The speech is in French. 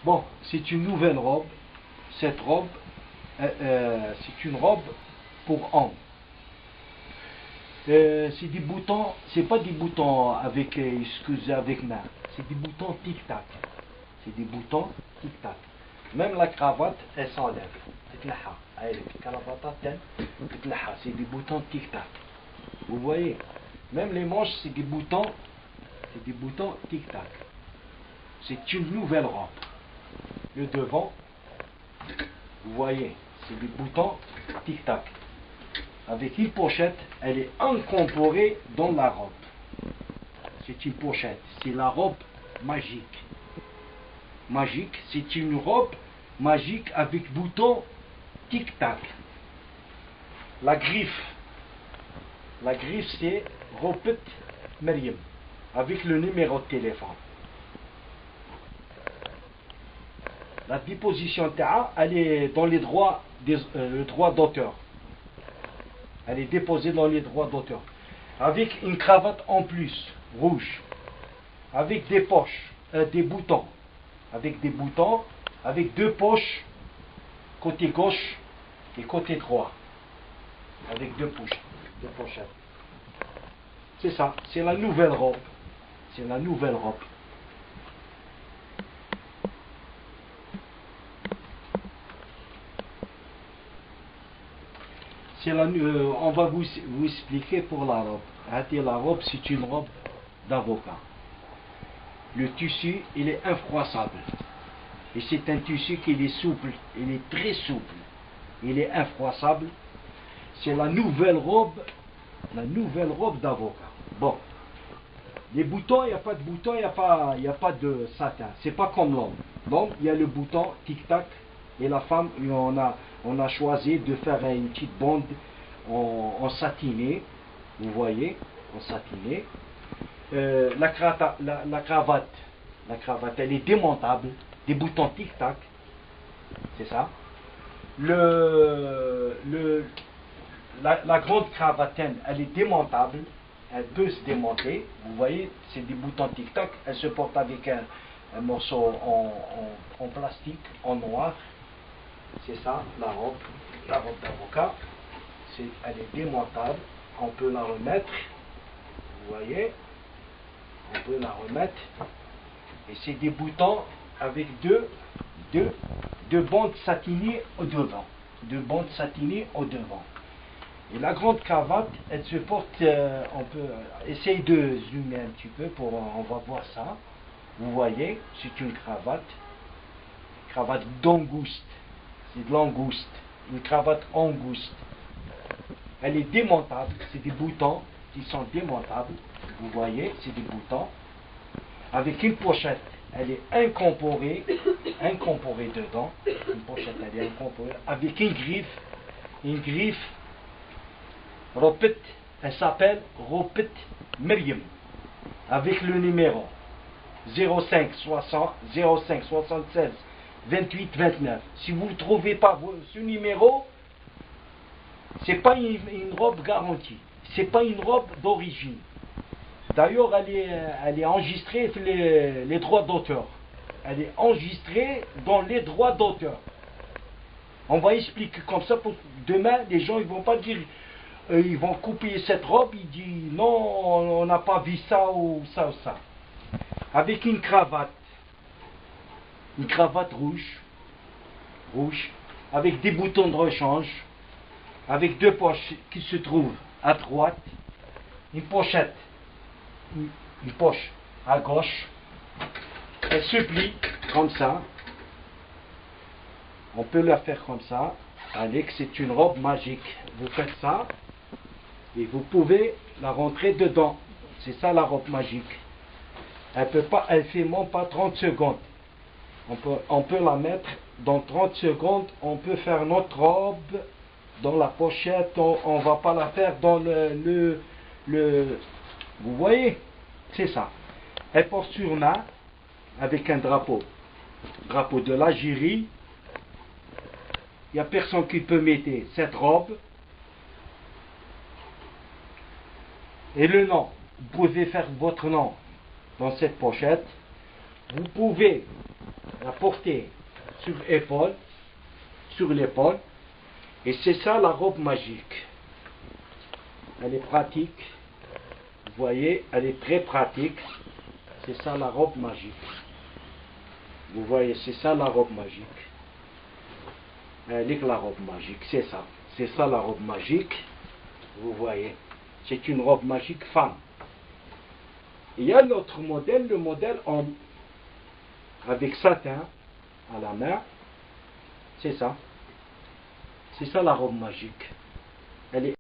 Bon, c'est une nouvelle robe. Cette robe, c'est une robe pour homme. C'est des boutons, c'est pas des boutons avec, excusez, avec main. C'est des boutons tic-tac. C'est des boutons tic-tac. Même la cravate, elle s'enlève. C'est des boutons tic-tac. Vous voyez? Même les manches, c'est des boutons tic-tac. C'est une nouvelle robe. Le devant, vous voyez, c'est des boutons tic-tac. Avec une pochette, elle est incorporée dans la robe. C'est une pochette, c'est la robe magique. Magique, c'est une robe magique avec boutons tic-tac. La griffe c'est Robet Meriem, avec le numéro de téléphone. La disposition TA, elle est dans les droits, le droit d'auteur. Elle est déposée dans les droits d'auteur. Avec une cravate en plus, rouge. Avec des poches, des boutons. Avec des boutons, avec deux poches, côté gauche et côté droit. Avec deux pochettes. C'est ça, c'est la nouvelle robe. C'est la nouvelle robe. On va vous expliquer pour la robe. La robe, c'est une robe d'avocat. Le tissu, il est infroissable. Et c'est un tissu qui est souple. Il est très souple. Il est infroissable. C'est la nouvelle robe d'avocat. Bon. Les boutons, il n'y a pas de boutons, il n'y a pas de satin. C'est pas comme l'homme. L'homme, il y a le bouton tic-tac. Et la femme, on a choisi de faire une petite bande en satiné. Vous voyez, en satiné. La cravate, elle est démontable. Des boutons tic-tac. C'est ça. La grande cravatine, elle est démontable. Elle peut se démonter. Vous voyez, c'est des boutons tic-tac. Elle se porte avec un morceau en plastique, en noir. C'est ça, la robe d'avocat. Elle est démontable. On peut la remettre. Vous voyez, on peut la remettre. Et c'est des boutons avec deux bandes satinées au devant. Deux bandes satinées au devant. Et la grande cravate, elle se porte, on peut essayer de zoomer un petit peu on va voir ça. Vous voyez, c'est une cravate d'angouste. C'est de l'angouste, une cravate angouste. Elle est démontable, c'est des boutons qui sont démontables. Vous voyez, c'est des boutons. Avec une pochette, elle est incorporée dedans. Une pochette, elle est incorporée. Avec une griffe. Robet, elle s'appelle Robet Meriem, avec le numéro 05 76 28 29. Si vous ne trouvez pas ce numéro, c'est pas une robe garantie, c'est pas une robe d'origine. D'ailleurs, elle est enregistrée sur les droits d'auteur. Elle est enregistrée dans les droits d'auteur. On va expliquer comme ça pour demain, les gens ils vont pas dire. Ils vont couper cette robe, ils disent non, on n'a pas vu ça ou ça ou ça. Avec une cravate rouge, avec des boutons de rechange, avec deux poches qui se trouvent à droite, une poche à gauche. Elle se plie comme ça. On peut la faire comme ça. Allez, c'est une robe magique. Vous faites ça. Et vous pouvez la rentrer dedans. C'est ça la robe magique. Elle fait même pas 30 secondes. On peut la mettre dans 30 secondes. On peut faire notre robe dans la pochette. On va pas la faire dans le vous voyez, c'est ça. Elle porte sur main avec un drapeau de l'Algérie. Il n'y a personne qui peut mettre cette robe. Et le nom, vous pouvez faire votre nom dans cette pochette. Vous pouvez la porter sur l'épaule. Et c'est ça la robe magique. Elle est pratique. Vous voyez, elle est très pratique. C'est ça la robe magique. Vous voyez, c'est ça la robe magique. Elle est la robe magique, c'est ça. C'est ça la robe magique. Vous voyez, c'est une robe magique femme. Il y a l'autre modèle, le modèle homme, avec satin à la main. C'est ça. C'est ça la robe magique. Elle est